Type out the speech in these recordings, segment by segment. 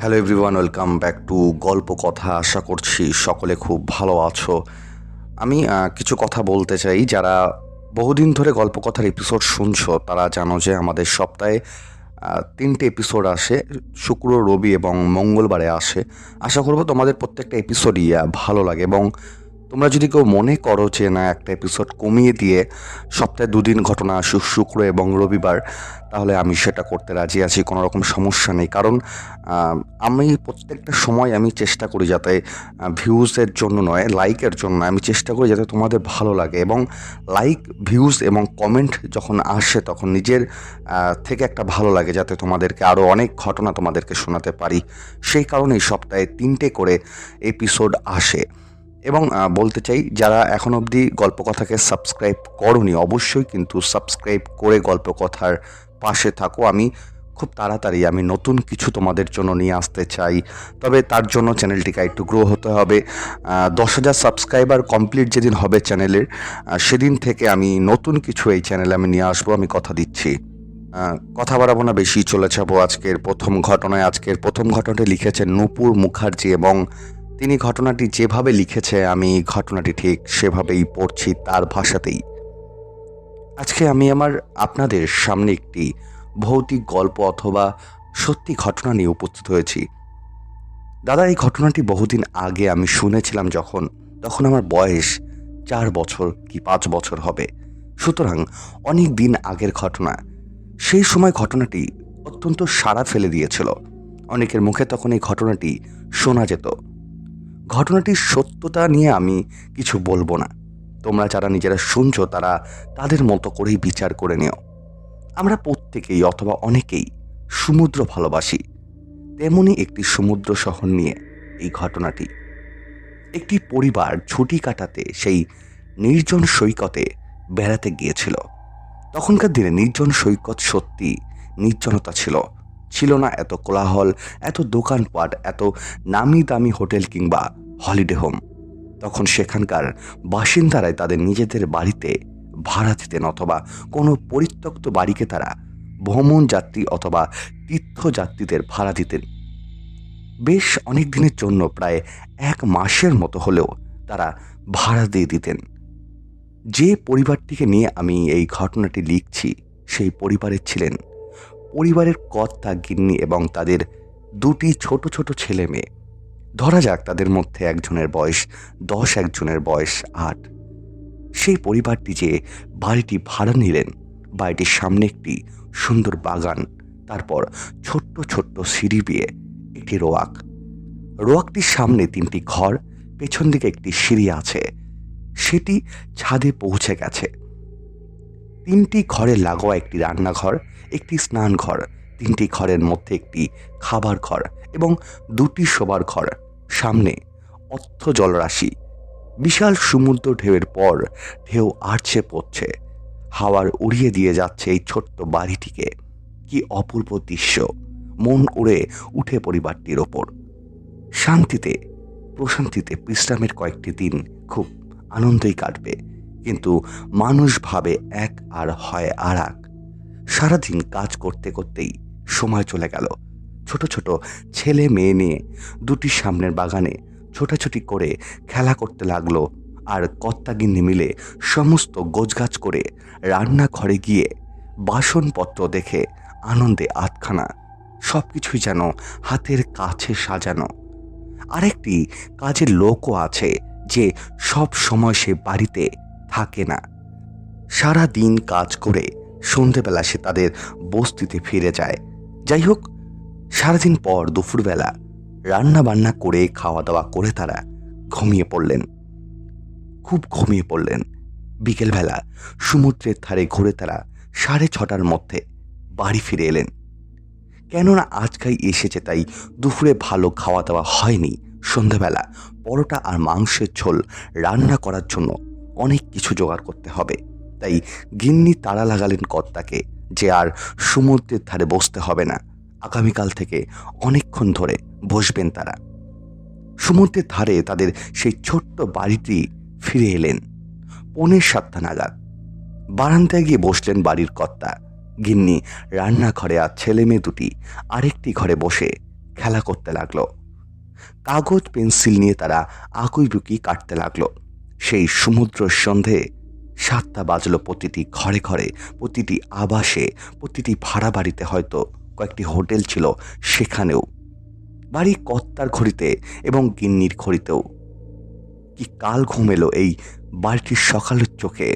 Hello everyone, welcome back to গল্প কথা। আশা করছি সকলে খুব ভালো আছো। আমি কিছু কথা বলতে চাই। যারা বহুদিন ধরে গল্প কথার এপিসোড শুনছো তারা জানো যে আমাদের সপ্তাহে 3টে এপিসোড আসে, শুক্র, রবি এবং মঙ্গলবারে আসে। আশা করবো তোমাদের প্রত্যেকটা এপিসোডই ভালো লাগে, এবং তোমরা যদি কেউ মনে করো যে না, একটা এপিসোড কমিয়ে দিয়ে সপ্তাহে 2 দিন ঘটনা আসুক, শুক্র এবং রবিবার, তাহলে আমি সেটা করতে রাজি আছি, কোনো রকম সমস্যা নেই। কারণ আমি প্রত্যেকটা সময় আমি চেষ্টা করি যাতে ভিউজের জন্য নয়, লাইকের জন্য আমি চেষ্টা করি যাতে তোমাদের ভালো লাগে, এবং লাইক, ভিউজ এবং কমেন্ট যখন আসে তখন নিজের থেকে একটা ভালো লাগে, যাতে তোমাদেরকে আরও অনেক ঘটনা তোমাদেরকে শোনাতে পারি। সেই কারণেই সপ্তাহে 3টে করে এপিসোড আসে। এবং বলতে চাই, যারা এখন অবধি গল্পকথাকে সাবস্ক্রাইব করোনি অবশ্যই কিন্তু সাবস্ক্রাইব করে গল্পকথার পাশে থাকো। আমি খুব তাড়াতাড়ি নতুন কিছু তোমাদের জন্য নিয়ে আসতে চাই, তবে তার জন্য চ্যানেলটিকে একটু গ্রো হতে হবে। 10,000 সাবস্ক্রাইবার কমপ্লিট যেদিন হবে চ্যানেলের, সেদিন থেকে আমি নতুন কিছু এই চ্যানেলে আমি নিয়ে আসবো, আমি কথা দিচ্ছি। কথা বাড়াবো না, বেশি চলে যাবো আজকের প্রথম ঘটনায়। আজকের প্রথম ঘটনাটি লিখেছেন নূপুর মুখার্জি, এবং তিনি ঘটনাটি যেভাবে লিখেছে আমি ঘটনাটি ঠিক সেভাবেই পড়ছি তার ভাষাতেই। আজকে আমি আপনাদের সামনে একটি ভৌতিক গল্প অথবা সত্যি ঘটনা নিয়ে উপস্থিত হয়েছি। দাদা, এই ঘটনাটি বহুদিন আগে আমি শুনেছিলাম, তখন আমার বয়স 4 বছর কি 5 বছর হবে। সুতরাং অনেক দিন আগের ঘটনা। সেই সময় ঘটনাটি অত্যন্ত সাড়া ফেলে দিয়েছিল। অনেকের মুখে তখন এই ঘটনাটি শোনা যেত। ঘটনাটির সত্যতা নিয়ে আমি কিছু বলবো না। তোমরা যারা নিজেরা শুনছো তারা তাদের মতো করেই বিচার করে নিও। আমরা প্রত্যেকেই অথবা অনেকেই সমুদ্র ভালোবাসি। তেমনি একটি সমুদ্র শহর নিয়ে এই ঘটনাটি। একটি পরিবার ছুটি কাটাতে সেই নির্জন সৈকতে বেড়াতে গিয়েছিল। তখনকার দিনে নির্জন সৈকত সত্যি নির্জনতা ছিল। ছিল না এত কোলাহল, এত দোকানপাট, এত নামি দামি হোটেল কিংবা হলিডে হোম। তখন সেখানকার বাসিন্দারাই তাদের নিজেদের বাড়িতে ভাড়া দিতেন, অথবা কোনো পরিত্যক্ত বাড়িকে তারা ভ্রমণ যাত্রী অথবা তীর্থযাত্রীদের ভাড়া দিতেন। বেশ অনেক দিনের জন্য, প্রায় 1 মাসের মতো হলেও তারা ভাড়া দিয়ে দিতেন। যে পরিবারটিকে নিয়ে আমি এই ঘটনাটি লিখছি সেই পরিবারের ছিলেন পরিবারের কর্তা, গিন্নি এবং তাদের 2টি ছোট ছোট ছেলে মেয়ে। ধরা যাক তাদের মধ্যে একজনের বয়স 10, একজনের বয়স 8। সেই পরিবারটি যে বাড়িটি ভাড়া নিলেন, বাড়িটির সামনে একটি সুন্দর বাগান, তারপর ছোট্ট ছোট্ট সিঁড়ি বেয়ে একটি রোয়াকটির সামনে 3টি ঘর, পেছন দিকে একটি সিঁড়ি আছে, সেটি ছাদে পৌঁছে গেছে। 3টি ঘরে লাগোয়া একটি রান্নাঘর, একটি স্নানঘর, 3টি ঘরের মধ্যে একটি খাবার ঘর এবং 2টি শোবার ঘর। সামনে অথ্য জলরাশি, বিশাল সমুদ্র ঢেউয়ের পর ঢেউ আছড়ে পড়ছে, হাওয়ার উড়িয়ে দিয়ে যাচ্ছে এই ছোট্ট বাড়িটিকে। কি অপূর্ব দৃশ্য! মন উড়ে উঠে পরিবারটির ওপর। শান্তিতে, প্রশান্তিতে বিশ্রামের কয়েকটি দিন খুব আনন্দই কাটবে, কিন্তু মানুষ ভাবে এক আর হয় আর এক। সারাদিন কাজ করতে করতেই সময় চলে গেল। ছোট ছোট ছেলে মেয়ে নিয়ে 2টি সামনের বাগানে ছোটাছুটি করে খেলা করতে লাগলো, আর কর্তাগিন্নি মিলে সমস্ত গোছগাছ করে রান্নাঘরে গিয়ে বাসনপত্র দেখে আনন্দে আধখানা। সবকিছুই যেন হাতের কাছে সাজানো। আরেকটি কাজের লোকও আছে যে সব সময় সে বাড়িতে থাকে না। সারা দিন কাজ করে সন্ধেবেলা সে তাদের বস্তিতে ফিরে যায়। যাই হোক, সারাদিন পর দুপুরবেলা রান্না বান্না করে খাওয়া দাওয়া করে তারা ঘুমিয়ে পড়লেন, খুব ঘুমিয়ে পড়লেন। বিকেলবেলা সমুদ্রের ধারে ঘুরে তারা 6:30টার মধ্যে বাড়ি ফিরে এলেন। কেননা আজকাই এসেছে, তাই দুপুরে ভালো খাওয়া দাওয়া হয়নি। সন্ধ্যাবেলা পরোটা আর মাংসের ঝোল রান্না করার জন্য অনেক কিছু জোগাড় করতে হবে। তাই গিন্নি তাড়া লাগালেন কর্তাকে যে আর সমুদ্রের ধারে বসতে হবে না, আগামীকাল থেকে অনেকক্ষণ ধরে বসবেন তারা। সমুদ্রের ধারে তাদের সেই ছোট্ট বাড়িটি ফিরে এলেন 6:45 নাগাদ। বারান্দায় গিয়ে বসলেন বাড়ির কর্তা। গিন্নি রান্নাঘরে আর ছেলে মেয়ে 2টি আরেকটি ঘরে বসে খেলা করতে লাগলো। কাগজ পেন্সিল নিয়ে তারা আঁকুইবুকি কাটতে লাগলো। সেই সমুদ্র সন্ধে 7টা বাজলো। প্রতিটি ঘরে ঘরে, প্রতিটি আবাসে, প্রতিটি ভাড়া বাড়িতে, হয়তো কয়েকটি হোটেল ছিল সেখানেও, বাড়ি কর্তার ঘড়িতে এবং গিন্নির ঘড়িতেও। কি কাল ঘুম এলো এই বাড়িটির সকালের চোখে।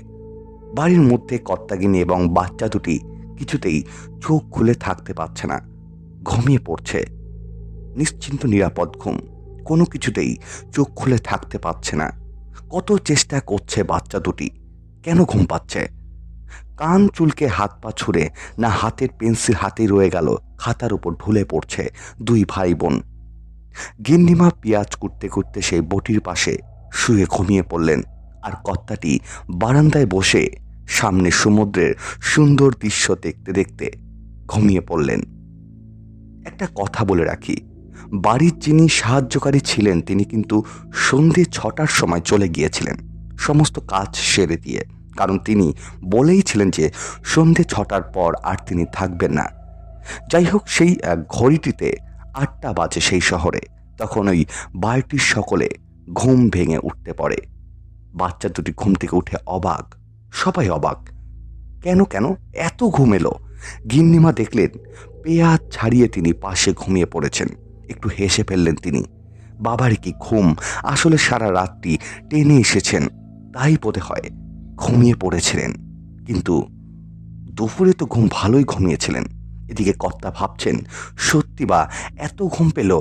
বাড়ির মধ্যে কর্তাগিনী এবং বাচ্চা দুটি কিছুতেই চোখ খুলে থাকতে পারছে না, ঘুমিয়ে পড়ছে। নিশ্চিন্ত নিরাপদ ঘুম, কোনো কিছুতেই চোখ খুলে থাকতে পারছে না। কত চেষ্টা করছে বাচ্চা দুটি, কেন ঘুম পাচ্ছে? কান চুলকে হাত পা ছুঁড়ে না হাতের পেন্সিল হাতেই রয়ে গেল, খাতার উপর ঢুলে পড়ছে দুই ভাই বোন। গিন্নিমা পেঁয়াজ কুটতে কুটতে সেই বটির পাশে শুয়ে ঘুমিয়ে পড়লেন, আর কর্তাটি বারান্দায় বসে সামনে সমুদ্রের সুন্দর দৃশ্য দেখতে দেখতে ঘুমিয়ে পড়লেন। একটা কথা বলে রাখি, বাড়ির যিনি সাহায্যকারী ছিলেন তিনি কিন্তু সন্ধে 6টার সময় চলে গিয়েছিলেন সমস্ত কাজ সেরে দিয়ে, কারণ তিনি বলেইছিলেন যে সন্ধে 6টার পর আর তিনি থাকবেন না। যাই হোক, সেই ঘড়িটিতে 8টা বাজে সেই শহরে। তখন ওই বাড়িটির সকলে ঘুম ভেঙে উঠতে পড়ে। বাচ্চা দুটি ঘুম থেকে উঠে অবাক, সবাই অবাক। কেন কেন এত ঘুম এলো? গিন্নিমা দেখলেন পেঁয়াজ ছাড়িয়ে তিনি পাশে ঘুমিয়ে পড়েছেন। একটু হেসে ফেললেন তিনি। বাবার কি ঘুম, আসলে সারা রাতটি টেনে এসেছেন, তাই বোধ হয় ঘুমিয়ে পড়েছিলেন। কিন্তু দুপুরে তো ঘুম ভালোই ঘুমিয়েছিলেন। এদিকে কর্তা ভাবছেন সত্যি বা এত ঘুম পেল?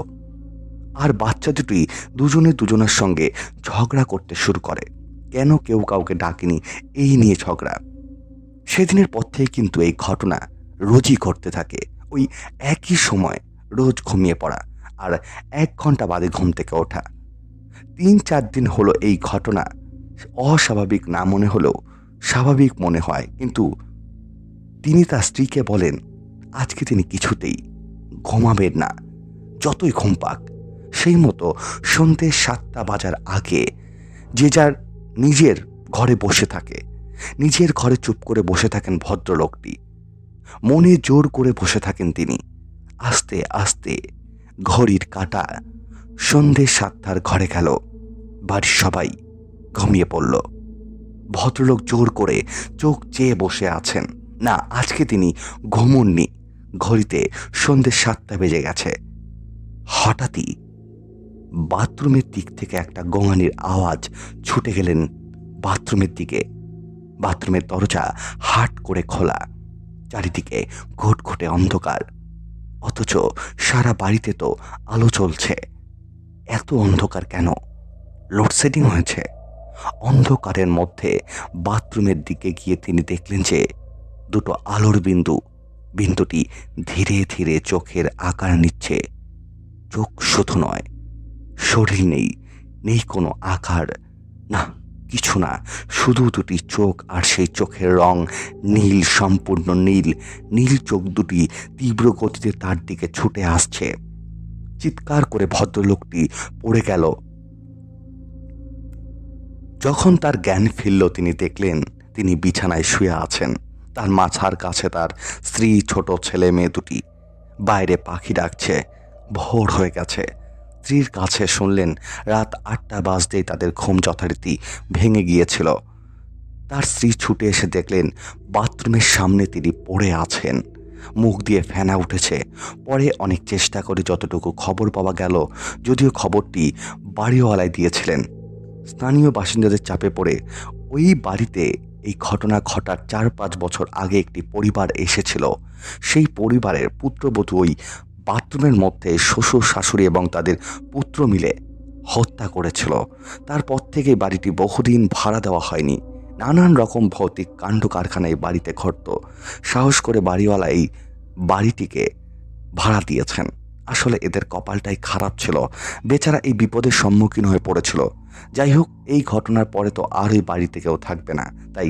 আর বাচ্চা দুটি দুজনে দুজনের সঙ্গে ঝগড়া করতে শুরু করে। কেন কেউ কাউকে ডাকেনি, এই নিয়ে ঝগড়া। সেদিনের পর থেকে কিন্তু এই ঘটনা রোজই ঘটতে থাকে। ওই একই সময় রোজ ঘুমিয়ে পড়া আর 1 ঘন্টা বাদে ঘুম থেকে ওঠা। 3-4 দিন হলো এই ঘটনা অস্বাভাবিক না মনে হলেও স্বাভাবিক মনে হয়। কিন্তু তিনি তার স্ত্রীকে বলেন আজকে তিনি কিছুতেই ঘুমাবেন না, যতই ঘুম পাক। সেই মতো সন্ধ্যে 7টা বাজার আগে যে যার নিজের ঘরে বসে থাকে। নিজের ঘরে চুপ করে বসে থাকেন ভদ্রলোকটি, মনে জোর করে বসে থাকেন তিনি। আস্তে আস্তে ঘড়ির কাঁটা সন্ধ্যে 7টার ঘরে গেল। বাড়ির সবাই ঘুমিয়ে পড়ল। ভদ্রলোক জোর করে চোখ চেয়ে বসে আছেন। না, আজকে তিনি ঘুমননি। ঘড়িতে সন্ধ্যে 7টা বেজে গেছে। হঠাৎই বাথরুমের দিক থেকে একটা গোঙানির আওয়াজ। ছুটে গেলেন বাথরুমের দিকে। বাথরুমের দরজা হাট করে খোলা, চারিদিকে ঘুটঘুটে অন্ধকার, অথচ সারা বাড়িতে তো আলো চলছে। এত অন্ধকার কেন? লোডশেডিং হয়েছে? অন্ধকারের মধ্যে বাথরুমের দিকে গিয়ে তিনি দেখলেন যে দুটো আলোর বিন্দু, বিন্দুটি ধীরে ধীরে চোখের আকার নিচ্ছে। চোখ শুধু নয়, শরীর নেই, নেই কোনো আকার, না কিছু না, শুধু দুটি চোখ। আর সেই চোখের রং নীল, সম্পূর্ণ নীল। নীল চোখ দুটি তীব্র গতিতে তার দিকে ছুটে আসছে। চিৎকার করে ভদ্রলোকটি পড়ে গেল। যখন তার জ্ঞান ফিরল তিনি দেখলেন তিনি বিছানায় শুয়ে আছেন। তার মাথার কাছে তার স্ত্রী, ছোট ছেলে মেয়ে দুটি। বাইরে পাখি ডাকছে। ভোর হয়ে গেছে। স্ত্রীর কাছে শুনলেন রাত 8টা বাজতেই তাদের ঘুম যথারীতি ভেঙে গিয়েছিল। তার স্ত্রী ছুটে এসে দেখলেন বাথরুমের সামনে তিনি পড়ে আছেন, মুখ দিয়ে ফেনা উঠেছে। পরে অনেক চেষ্টা করে যতটুকু খবর পাওয়া গেল, যদিও খবরটি বাড়িওয়ালায় দিয়েছিলেন, স্থানীয় বাসিন্দাদের চাপে পড়ে ওই বাড়িতে এই ঘটনা ঘটার 4-5 বছর আগে একটি পরিবার এসেছিল। সেই পরিবারের পুত্রবধূ ওই বাথরুমের মধ্যে শ্বশুর শাশুড়ি এবং তাদের পুত্র মিলে হত্যা করেছিল। তারপর থেকে বাড়িটি বহুদিন ভাড়া দেওয়া হয়নি। নানান রকম ভৌতিক কাণ্ড কারখানা এই বাড়িতে ঘটত। সাহস করে বাড়িওয়ালা এই বাড়িটিকে ভাড়া দিয়েছেন। আসলে এদের কপালটাই খারাপ ছিল, বেচারা এই বিপদের সম্মুখীন হয়ে পড়েছিল। যাই হোক, এই ঘটনার পরে তো আর ওই বাড়িতে কেউ থাকবে না, তাই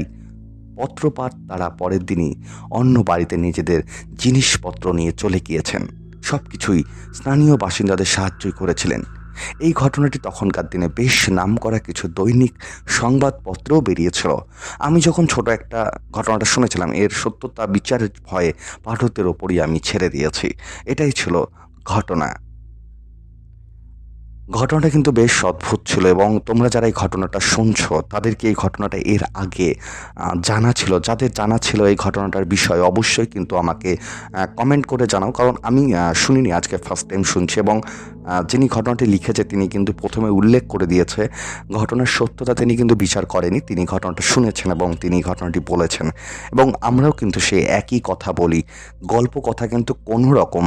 পত্রপাঠ তারা পরের দিনই অন্য বাড়িতে নিজেদের জিনিসপত্র নিয়ে চলে গিয়েছেন। সবকিছুই স্থানীয় বাসিন্দাদের সাহায্যই করেছিলেন। এই ঘটনাটি তখনকার দিনে বেশ নামকরা কিছু দৈনিক সংবাদপত্রও বেরিয়েছিল। আমি যখন ছোট একটা ঘটনাটা শুনেছিলাম, এর সত্যতা বিচারের ভয়ে পাঠকদের ওপরই আমি ছেড়ে দিয়েছি। এটাই ছিল ঘটনা। ঘটনাটা কিন্তু বেশ অদ্ভুত ছিল এবং তোমরা যারা এই ঘটনাটা শুনছো তাদেরকে এই ঘটনাটা এর আগে জানা ছিল, যাদের জানা ছিল এই ঘটনাটার বিষয়ে অবশ্যই কিন্তু আমাকে কমেন্ট করে জানাও, কারণ আমি শুনিনি, আজকে ফার্স্ট টাইম শুনছি। এবং যিনি ঘটনাটি লিখেছে তিনি কিন্তু প্রথমে উল্লেখ করে দিয়েছে ঘটনার সত্যতা তিনি কিন্তু বিচার করেনি, তিনি ঘটনাটা শুনেছেন এবং তিনি ঘটনাটি বলেছেন। এবং আমরাও কিন্তু সেই একই কথা বলি, গল্প কথা কিন্তু কোনো রকম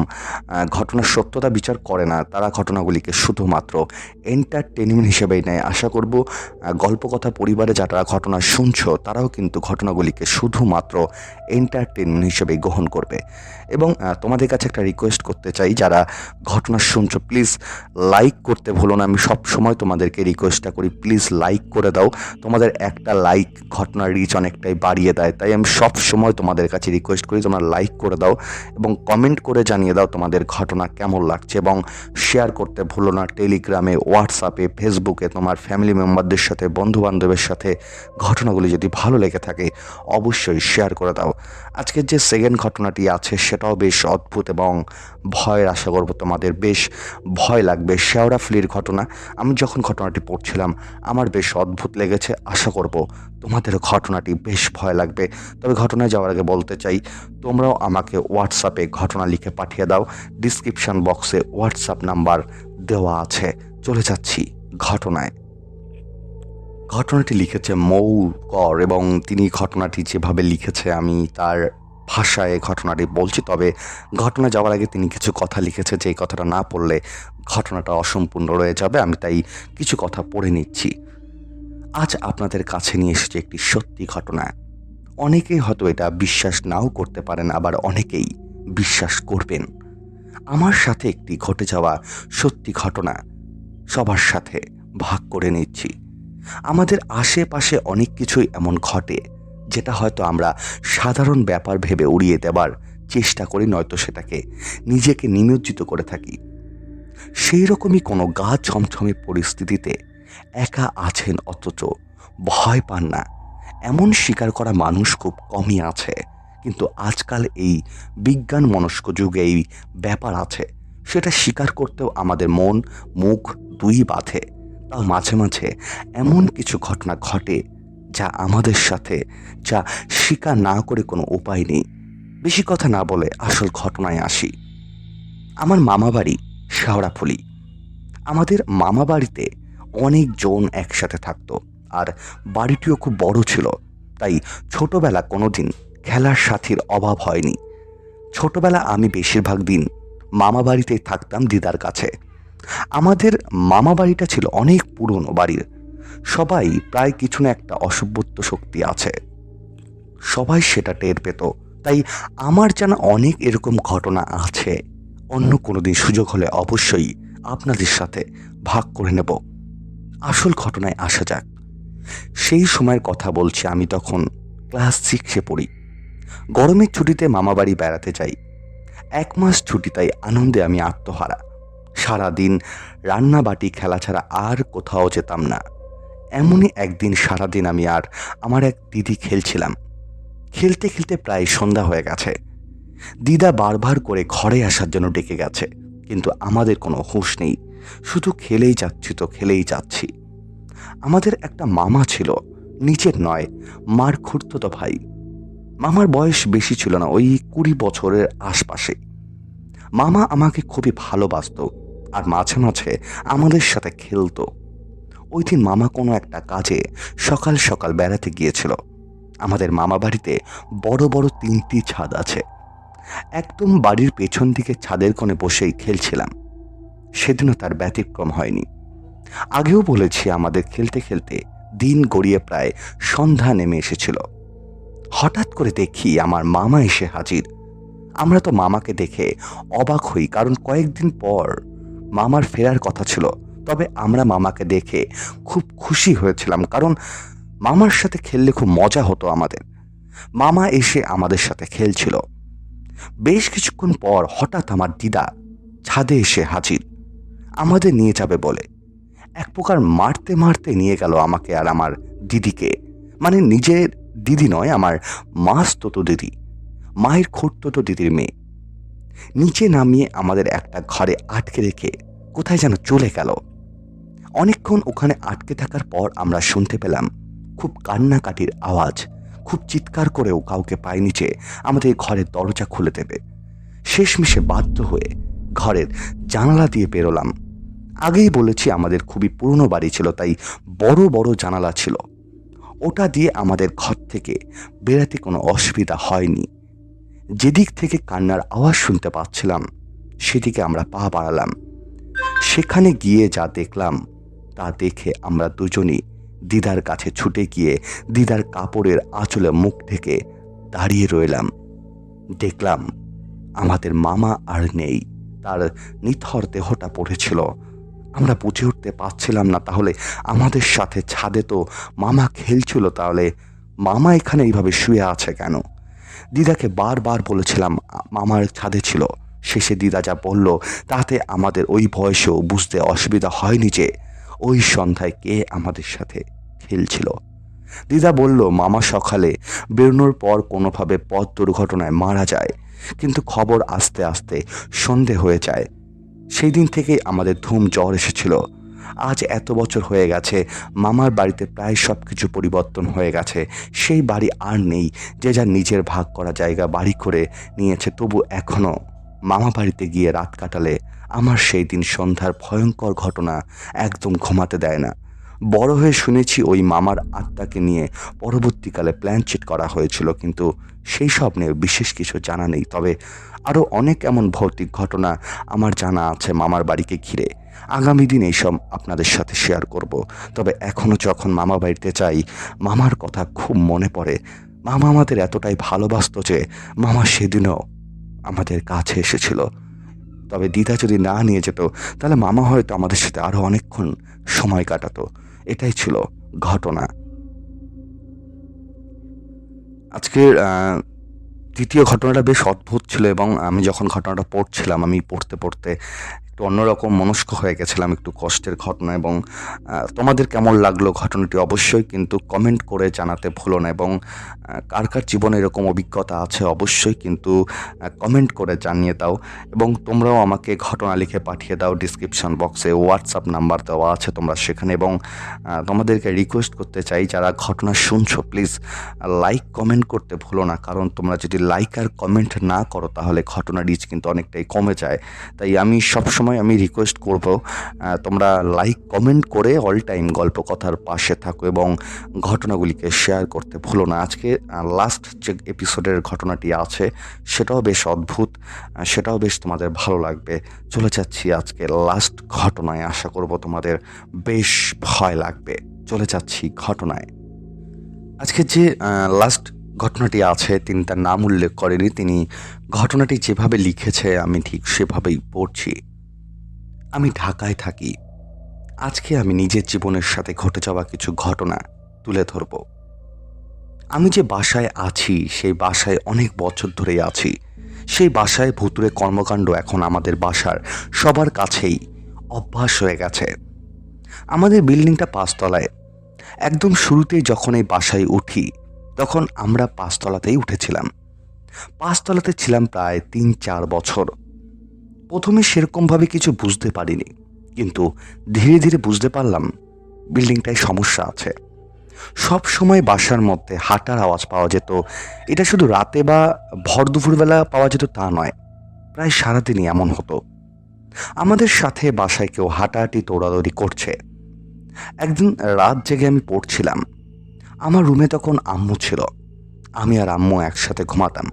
ঘটনার সত্যতা বিচার করে না, তারা ঘটনাগুলিকে শুধুমাত্র এন্টারটেনমেন্ট হিসেবেই নেয়। আশা করব গল্প কথা পরিবারে যারা ঘটনা শুনছো তারাও কিন্তু ঘটনাগুলিকে শুধুমাত্র এন্টারটেনমেন্ট হিসেবেই গ্রহণ করবে। এবং তোমাদের কাছে একটা রিকোয়েস্ট করতে চাই, যারা ঘটনা শুনছো প্লিজ লাইক করতে ভুলো না। আমি সব সময় তোমাদেরকে রিকোয়েস্টটা করি, প্লিজ লাইক করে দাও। তোমাদের একটা লাইক ঘটনার রিচ অনেকটাই বাড়িয়ে দেয়, তাই আমি সব সময় তোমাদের কাছে রিকোয়েস্ট করি তোমরা লাইক করে দাও এবং কমেন্ট করে জানিয়ে দাও তোমাদের ঘটনা কেমন লাগছে। এবং শেয়ার করতে ভুলো না, টেলিগ্রামে, হোয়াটসঅ্যাপে, ফেসবুকে তোমার ফ্যামিলি মেম্বারদের সাথে, বন্ধুবান্ধবের সাথে ঘটনাগুলি যদি ভালো লেগে থাকে অবশ্যই শেয়ার করে দাও। আজকের যে সেকেন্ড ঘটনাটি আছে সেটাও বেশ অদ্ভুত এবং ভয়ের, আশা করবো তোমাদের বেশ ভয় লাগবে। শেওড়াফুলির ঘটনা, আমি যখন ঘটনাটি পড়ছিলাম আমার বেশ অদ্ভুত লেগেছে, আশা করব তোমাদের ঘটনাটি বেশ ভয় লাগবে। তবে ঘটনায় যাওয়ার আগে বলতে চাই তোমরাও আমাকে হোয়াটসঅ্যাপে ঘটনা লিখে পাঠিয়ে দাও, ডিসক্রিপশন বক্সে হোয়াটসঅ্যাপ নাম্বার দেওয়া আছে। চলে যাচ্ছি ঘটনায়। ঘটনাটি লিখেছে মৌ কর এবং তিনি ঘটনাটি যেভাবে লিখেছে আমি তার ভাষায় ঘটনাটি বলছি। তবে ঘটনা যাওয়ার আগে তিনি কিছু কথা লিখেছে, যে কথাটা না পড়লে ঘটনাটা অসম্পূর্ণ রয়ে যাবে, আমি তাই কিছু কথা পড়ে নিচ্ছি। আজ আপনাদের কাছে নিয়ে এসেছে একটি সত্যি ঘটনা। অনেকেই হয়তো এটা বিশ্বাস নাও করতে পারেন, আবার অনেকেই বিশ্বাস করবেন। আমার সাথে একটি ঘটে যাওয়া সত্যি ঘটনা সবার সাথে ভাগ করে নিচ্ছি। আমাদের আশেপাশে অনেক কিছুই এমন ঘটে যেটা হয়তো আমরা সাধারণ ব্যাপার ভেবে উড়িয়ে দেবার চেষ্টা করি, নয়তো সেটাকে নিজেকে নিমজ্জিত করে থাকি। সেই রকমই কোনো গা ছমছমে পরিস্থিতিতে একা আছেন অথচ ভয় পান না এমন স্বীকার করা মানুষ খুব কমই আছে। কিন্তু আজকাল এই বিজ্ঞান মনস্ক যুগে এই ব্যাপার আছে, সেটা স্বীকার করতেও আমাদের মন মুখ দুই বাঁধে। তাও মাঝে মাঝে এমন কিছু ঘটনা ঘটে যা আমাদের সাথে, যা স্বীকার না করে কোনো উপায় নেই। বেশি কথা না বলে আসল ঘটনায় আসি। আমার মামা বাড়ি শেওড়াফুলি। আমাদের মামা বাড়িতে অনেকজন একসাথে থাকতো, আর বাড়িটিও খুব বড় ছিল, তাই ছোটবেলা কোনোদিন খেলার সাথীর অভাব হয়নি। ছোটবেলা আমি বেশিরভাগ দিন মামা বাড়িতেই থাকতাম দিদার কাছে। আমাদের মামা বাড়িটা ছিল অনেক পুরনো বাড়ির, সবাই প্রায় কিছু না একটা অসভ্যত্ব শক্তি আছে, সবাই সেটা টের পেত। তাই আমার জানা অনেক এরকম ঘটনা আছে, অন্য কোনোদিন সুযোগ হলে অবশ্যই আপনাদের সাথে ভাগ করে নেব। আসল ঘটনায় আসা যাক। সেই সময়ের কথা বলছি, আমি তখন ক্লাস 6-এ পড়ি। গরমের ছুটিতে মামাবাড়ি বেড়াতে যাই। 1 মাস ছুটি, তাই আনন্দে আমি আত্মহারা। সারাদিন রান্নাবাটি খেলা ছাড়া আর কোথাও যেতাম না। এমনই একদিন সারাদিন আমি আর আমার এক দিদি খেলছিলাম। খেলতে খেলতে প্রায় সন্ধ্যা হয়ে গেছে। দিদা বারবার করে ঘরে আসার জন্য ডেকে গেছে, কিন্তু আমাদের কোনো হুঁশ নেই, শুধু খেলেই যাচ্ছি তো খেলেই যাচ্ছি। আমাদের একটা মামা ছিল, নিচের নয়, মার খুড়তুতো ভাই। মামার বয়স বেশি ছিল না, ওই 20 বছরের আশপাশে। মামা আমাকে খুবই ভালোবাসতো আর মাঝে মাঝে আমাদের সাথে খেলতো। ওই দিন মামা কোনো একটা কাজে সকাল সকাল বেড়াতে গিয়েছিল। আমাদের মামা বাড়িতে বড় বড় 3টি ছাদ আছে। একদম বাড়ির পেছন দিকে ছাদের কোণে বসেই খেলছিলাম। সেদিনও তার ব্যতিক্রম হয়নি। আগেও বলেছি আমাদের খেলতে খেলতে দিন গড়িয়ে প্রায় সন্ধ্যা নেমে এসেছিল। হঠাৎ করে দেখি আমার মামা এসে হাজির। আমরা তো মামাকে দেখে অবাক হই, কারণ কয়েকদিন পর মামার ফেরার কথা ছিল। তবে আমরা মামাকে দেখে খুব খুশি হয়েছিলাম, কারণ মামার সাথে খেললে খুব মজা হতো আমাদের। মামা এসে আমাদের সাথে খেলছিল। বেশ কিছুক্ষণ পর হঠাৎ আমার দিদা ছাদে এসে হাজির, আমাদের নিয়ে যাবে বলে। এক প্রকার মারতে মারতে নিয়ে গেল আমাকে আর আমার দিদিকে, মানে নিজের দিদি নয়, আমার মাসতুতো দিদি, মায়ের খুড়তুতো দিদির মেয়ে। নিচে নামিয়ে আমাদের একটা ঘরে আটকে রেখে কোথায় যেন চলে গেল। অনেকক্ষণ ওখানে আটকে থাকার পর আমরা শুনতে পেলাম খুব কান্নাকাটির আওয়াজ। খুব চিৎকার করেও কাউকে পাইনি যে আমাদের ঘরের দরজা খুলে দেবে। শেষমেশে বাধ্য হয়ে ঘরের জানালা দিয়ে বেরোলাম। আগেই বলেছি আমাদের খুবই পুরনো বাড়ি ছিল, তাই বড় বড় জানালা ছিল। ওটা দিয়ে আমাদের ঘর থেকে বেরাতে কোনো অসুবিধা হয়নি। যেদিক থেকে কান্নার আওয়াজ শুনতে পাচ্ছিলাম সেদিকে আমরা পা বাড়ালাম। সেখানে গিয়ে যা দেখলাম তা দেখে আমরা দুজনই দিদার কাছে ছুটে গিয়ে দিদার কাপড়ের আঁচলে মুখ ঢেকে দাঁড়িয়ে রইলাম। দেখলাম আমাদের মামা আর নেই, তার নিথর দেহটা পড়েছিল। আমরা বুঝে উঠতে পারছিলাম না তাহলে আমাদের সাথে ছাদে তো মামা খেলছিল, তাহলে মামা এখানে এইভাবে শুয়ে আছে কেন? দিদাকে বারবার বলেছিলাম মামার ছাদে ছিল। শেষে দিদা যা বলল তাতে আমাদের ওই বয়সেও বুঝতে অসুবিধা হয়নি যে ওই সন্ধ্যায় কে আমাদের সাথে খেলছিল। দিদা বলল মামা সকালে বেরোনোর পর কোনোভাবে পথ দুর্ঘটনায় মারা যায়, কিন্তু খবর আস্তে আস্তে সন্ধে হয়ে যায়। সেই দিন থেকেই আমাদের ধুম জ্বর এসেছিল। আজ এত বছর হয়ে গেছে, মামার বাড়িতে প্রায় সব কিছু পরিবর্তন হয়ে গেছে। সেই বাড়ি আর নেই, যে যার নিজের ভাগ করা জায়গা বাড়ি করে নিয়েছে। তবু এখনও মামা বাড়িতে গিয়ে রাত কাটালে আমার সেই দিন সন্ধ্যার ভয়ঙ্কর ঘটনা একদম ঘুমাতে দেয় না। বড় হয়ে শুনেছি ওই মামার আত্মাকে নিয়ে পরবর্তীকালে প্ল্যান চিট করা হয়েছিল, কিন্তু সেই সব নিয়ে বিশেষ কিছু জানা নেই। তবে আরও অনেক এমন ভৌতিক ঘটনা আমার জানা আছে মামার বাড়িকে ঘিরে। আগামী দিন এইসব আপনাদের সাথে শেয়ার করব। তবে এখনও যখন মামা বাড়িতে যাই মামার কথা খুব মনে পড়ে। মামা আমাদের এতটাই ভালোবাসত যে মামা সেদিনও আমাদের কাছে এসেছিল। তবে দিদা যদি না নিয়ে যেত তাহলে মামা হয়তো আমাদের সাথে আরও অনেকক্ষণ সময় কাটাতো। এটাই ছিল ঘটনা। আজকের দ্বিতীয় ঘটনাটা বেশ অদ্ভুত ছিল, এবং আমি যখন ঘটনাটা পড়ছিলাম আমি পড়তে পড়তে একটু অন্যরকম মনস্ক হয়ে গেছিলাম। একটু কষ্টের ঘটনা, এবং তোমাদের কেমন লাগলো ঘটনাটি অবশ্যই কিন্তু কমেন্ট করে জানাতে ভুলো না। এবং কার কার জীবনে এরকম অভিজ্ঞতা আছে অবশ্যই কিন্তু কমেন্ট করে জানিয়ে দাও। এবং তোমরাও আমাকে ঘটনা লিখে পাঠিয়ে দাও। ডিসক্রিপশন বক্সে হোয়াটসঅ্যাপ নাম্বার দেওয়া আছে, তোমরা সেখানে। এবং তোমাদেরকে রিকোয়েস্ট করতে চাই যারা ঘটনা শুনছো প্লিজ লাইক কমেন্ট করতে ভুলো না, কারণ তোমরা যদি লাইক আর কমেন্ট না করো তাহলে ঘটনা রিচ কিন্তু অনেকটাই কমে যায়। তাই আমি সবসময় রিকোয়েস্ট করব তোমরা লাইক কমেন্ট করে অল টাইম গল্প কথার পাশে থাকো এবং ঘটনাগুলিকে শেয়ার করতে ভুলো না। আজকে লাস্ট যে এপিসোডের ঘটনাটি আছে সেটাও বেশ অদ্ভুত, সেটাও বেশ তোমাদের ভালো লাগবে। চলে যাচ্ছি আজকে লাস্ট ঘটনায়, আশা করব তোমাদের বেশ ভয় লাগবে। চলে যাচ্ছি ঘটনায়। আজকে যে লাস্ট ঘটনাটি আছে তিনি তার নাম উল্লেখ করেনি। তিনি ঘটনাটি যেভাবে লিখেছে আমি ঠিক সেভাবেই পড়ছি। আমি ঢাকায় থাকি। আজকে আমি নিজের জীবনের সাথে ঘটে যাওয়া কিছু ঘটনা তুলে ধরব। আমি যে বাসায় আছি সেই বাসায় অনেক বছর ধরেই আছি। সেই বাসায় ভুতুড়ে কর্মকাণ্ড এখন আমাদের বাসার সবার কাছেই অভ্যাস হয়ে গেছে। আমাদের বিল্ডিংটা 5 তলায়। একদম শুরুতেই যখন এই বাসায় উঠি তখন আমরা 5 তলাতেই উঠেছিলাম। 5 তলাতে ছিলাম প্রায় 3-4 বছর। প্রথমে সেরকমভাবে কিছু বুঝতে পারিনি, কিন্তু ধীরে ধীরে বুঝতে পারলাম বিল্ডিংটায় সমস্যা আছে। সব সময় বাসার মধ্যে হাঁটার আওয়াজ পাওয়া যেত। এটা শুধু রাতে বা ভর দুপুরবেলা পাওয়া যেত তা নয়, প্রায় সারাদিনই এমন হতো। আমাদের সাথে বাসায় কেউ হাঁটাহাঁটি দৌড়াদৌড়ি করছে। একদিন রাত জেগে আমি পড়ছিলাম। আমার রুমে তখন আম্মু ছিল। আমি আর আম্মু একসাথে ঘুমাতাম।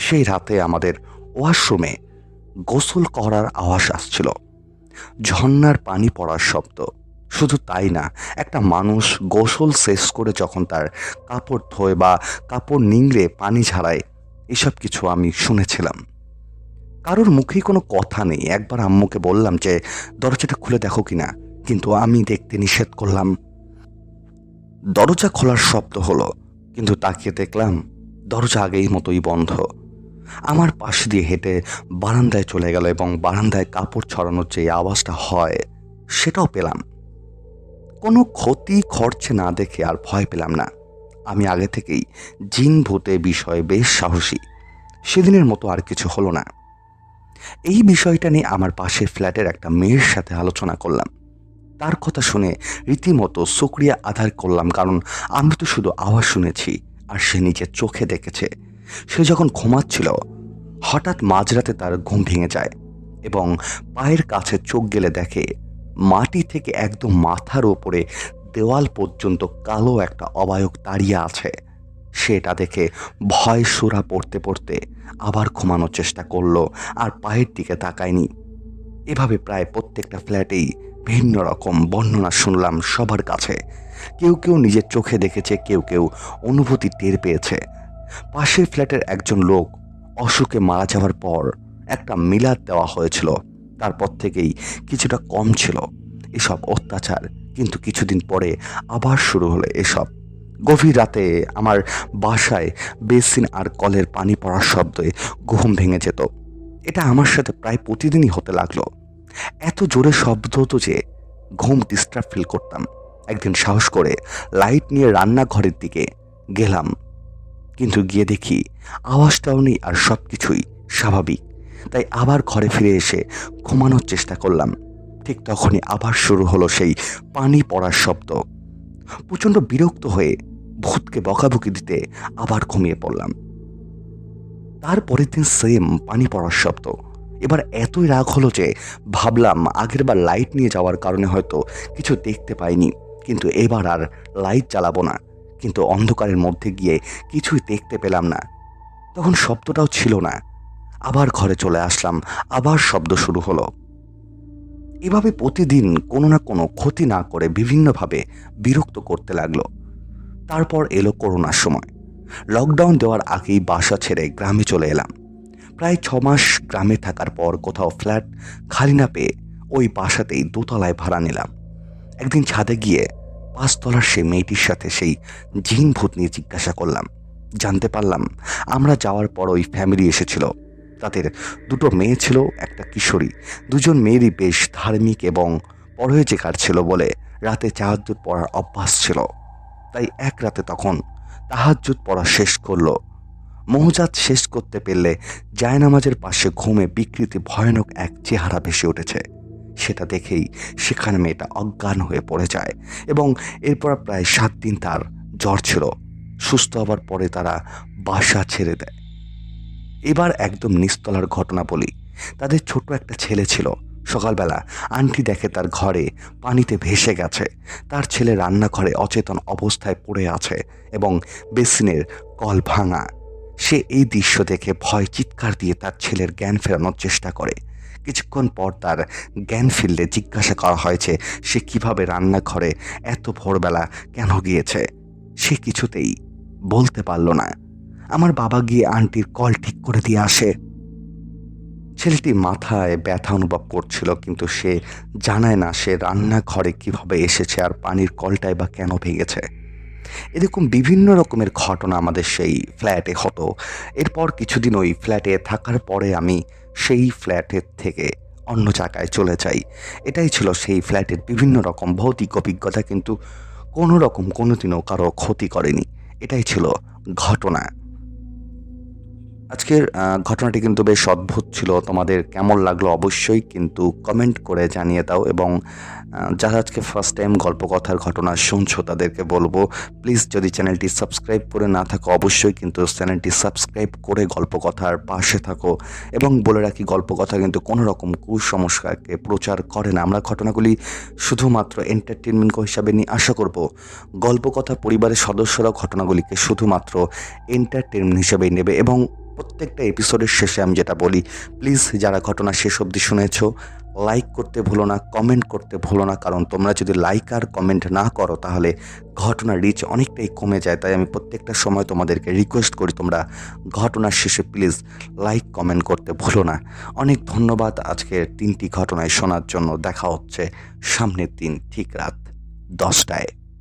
সেই রাতে আমাদের ওয়াশরুমে গোসল করার আওয়াজ আসছিল, ঝর্ণার পানি পড়ার শব্দ। শুধু তাই না, একটা মানুষ গোসল শেষ করে যখন তার কাপড় ধোয় বা কাপড় নিংড়ে পানি ঝাড়ায়, এসব কিছু আমি শুনেছিলাম। কারোর মুখেই কোনো কথা নেই। একবার আম্মুকে বললাম যে দরজাটা খুলে দেখো কিনা, কিন্তু আমি দেখতে নিষেধ করলাম। দরজা খোলার শব্দ হলো, কিন্তু তাকিয়ে দেখলাম দরজা আগেই মতোই বন্ধ। আমার পাশ দিয়ে হেঁটে বারান্দায় চলে গেল এবং বারান্দায় কাপড় ছড়ানোর যে আওয়াজটা হয় সেটাও পেলাম। কোনো ক্ষতি খরচে না দেখে আর ভয় পেলাম না। আমি আগে থেকেই জিন ভূতে বিষয়ে বেশ সাহসী। সেদিনের মতো আর কিছু হলো না। এই বিষয়টা নিয়ে আমার পাশের ফ্ল্যাটের একটা মেয়ের সাথে আলোচনা করলাম। তার কথা শুনে রীতিমতো শুকরিয়া আদায় করলাম, কারণ আমি তো শুধু আওয়াজ শুনেছি আর সে নিজের চোখে দেখেছে। সে যখন ঘুমাচ্ছিল হঠাৎ মাঝরাতে তার ঘুম ভেঙে যায় এবং পায়ের কাছে চোখ গেলে দেখে মাটি থেকে একদম মাথার ওপরে দেওয়াল পর্যন্ত কালো একটা অবয়ব দাঁড়িয়ে আছে। সেটা দেখে ভয় সুরা পড়তে পড়তে আবার ঘুমানোর চেষ্টা করলো আর পায়ের দিকে তাকায়নি। এভাবে প্রায় প্রত্যেকটা ফ্ল্যাটেই ভিন্ন রকম বর্ণনা শুনলাম সবার কাছে। কেউ কেউ নিজের চোখে দেখেছে, কেউ কেউ অনুভূতি টের পেয়েছে। পাশের ফ্ল্যাটের একজন লোক অসুখে মারা যাওয়ার পর একটা মিলাদ দেওয়া হয়েছিল, তারপর থেকেই কিছুটা কম ছিল এসব অত্যাচার, কিন্তু কিছুদিন পরে আবার শুরু হলো এসব। গভীর রাতে আমার বাসায় বেসিন আর কলের পানি পড়ার শব্দে ঘুম ভেঙে যেত। এটা আমার সাথে প্রায় প্রতিদিনই হতে লাগলো। এত জোরে শব্দ হতো যে ঘুম ডিস্টার্ব ফিল করতাম। একদিন সাহস করে লাইট নিয়ে রান্নাঘরের দিকে গেলাম, কিন্তু গিয়ে দেখি আওয়াজটাও নেই আর সব কিছুই স্বাভাবিক। তাই আবার ঘরে ফিরে এসে ঘুমানোর চেষ্টা করলাম। ঠিক তখনই আবার শুরু হলো সেই পানি পড়ার শব্দ। প্রচণ্ড বিরক্ত হয়ে ভূতকে বকাবকি দিতে আবার ঘুমিয়ে পড়লাম। তারপরের দিন সেম পানি পড়ার শব্দ। এবার এতই রাগ হলো যে ভাবলাম আগেরবার লাইট নিয়ে যাওয়ার কারণে হয়তো কিছু দেখতে পাইনি, কিন্তু এবার আর লাইট জ্বালাবো না। কিন্তু অন্ধকারের মধ্যে গিয়ে কিছুই দেখতে পেলাম না। তখন শব্দটাও ছিল না। আবার ঘরে চলে আসলাম, আবার শব্দ শুরু হলো। এভাবে প্রতিদিন কোনো না কোনো ক্ষতি না করে বিভিন্নভাবে বিরক্ত করতে লাগলো। তারপর এলো করোনার সময়। লকডাউন দেওয়ার আগেই বাসা ছেড়ে গ্রামে চলে এলাম। প্রায় 6 মাস গ্রামে থাকার পর কোথাও ফ্ল্যাট খালি না পেয়ে ওই বাসাতেই দোতলায় ভাড়া নিলাম। একদিন ছাদে গিয়ে 5 তলার সেই মেয়েটির সাথে সেই জিন ভূত নিয়ে জিজ্ঞাসা করলাম। জানতে পারলাম আমরা যাওয়ার পর ওই ফ্যামিলি এসেছিল। তাদের 2টো মেয়ে ছিল, একটা কিশোরী। দুজন মেয়েরই বেশ ধার্মিক এবং পরহেজগার ছিল বলে রাতে তাহাজ্জুদ পড়ার অভ্যাস ছিল। তাই এক রাতে তখন তাহাজ্জুদ পড়া শেষ করলো। মোহজাত শেষ করতে পেরলে জায়নামাজের পাশে ঘুমে বিকৃতি ভয়ানক এক চেহারা ভেসে উঠেছে। সেটা দেখেই সেখানে মেয়েটা অজ্ঞান হয়ে পড়ে যায় এবং এরপর প্রায় 7 দিন তার জ্বর ছিল। সুস্থ হবার পরে তারা বাসা ছেড়ে দেয়। এবার একদম নিস্তলার ঘটনা বলি। তাদের ছোট একটা ছেলে ছিল। সকালবেলা আন্টি দেখে তার ঘরে পানিতে ভেসে গেছে। তার ছেলে রান্নাঘরে অচেতন অবস্থায় পড়ে আছে এবং বেসিনের কল ভাঙা। সে এই দৃশ্য দেখে ভয় চিৎকার দিয়ে তার ছেলের জ্ঞান ফেরানোর চেষ্টা করে। কিছুক্ষণ পর তার জ্ঞান ফিরলে জিজ্ঞাসা করা হয়েছে সে কিভাবে রান্নাঘরে এত ভোরবেলা কেন গিয়েছে। সে কিছুতেই বলতে পারল না। আমার বাবা গিয়ে আন্টির কল ঠিক করে দিয়ে আসে। ছেলেটি মাথায় ব্যথা অনুভব করছিল, কিন্তু সে জানায় না সে রান্নাঘরে কিভাবে এসেছে আর পানির কলটাই বা কেন ভেঙেছে। এরকম বিভিন্ন রকমের ঘটনা আমাদের সেই ফ্ল্যাটে হতো। এরপর কিছুদিন ওই ফ্ল্যাটে থাকার পরে আমি সেই ফ্ল্যাটের থেকে অন্য জায়গায় চলে যাই। এটাই ছিল সেই ফ্ল্যাটের বিভিন্ন রকম ভৌতিক অভিজ্ঞতা, কিন্তু কোনো রকম কোনোদিনও কারো ক্ষতি করেনি। এটাই ছিল ঘটনা। আজকের ঘটনাটি কিন্তু বেশ অদ্ভুত ছিল। তোমাদের কেমন লাগলো অবশ্যই কিন্তু কমেন্ট করে জানিয়ে দাও, এবং যারা আজকে ফার্স্ট টাইম গল্পকথার ঘটনা শুনছো তাদেরকে বলবো প্লিজ যদি চ্যানেলটি সাবস্ক্রাইব করে না থাকো অবশ্যই কিন্তু চ্যানেলটি সাবস্ক্রাইব করে গল্পকথার পাশে থাকো। এবং বলে রাখি গল্পকথা কিন্তু কোনো রকম কুসংস্কারকে প্রচার করে না। আমরা ঘটনাগুলি শুধুমাত্র এন্টারটেনমেন্ট হিসাবে নিয়ে আশা করব গল্পকথা পরিবারের সদস্যরা ঘটনাগুলিকে শুধুমাত্র এন্টারটেনমেন্ট হিসেবেই নেবে। এবং প্রত্যেকটা এপিসোডের শেষে আমি যেটা বলি, প্লিজ যারা ঘটনা শেষ অবধি শুনেছো লাইক করতে ভুলো না, কমেন্ট করতে ভুলো না, কারণ তোমরা যদি লাইক আর কমেন্ট না করো তাহলে ঘটনার রিচ অনেকটাই কমে যায়। তাই আমি প্রত্যেকটা সময় তোমাদেরকে রিকোয়েস্ট করি তোমরা ঘটনার শেষে প্লিজ লাইক কমেন্ট করতে ভুলো না। অনেক ধন্যবাদ আজকের 3টি ঘটনায় শোনার জন্য। দেখা হচ্ছে সামনের দিন ঠিক রাত 10টায়।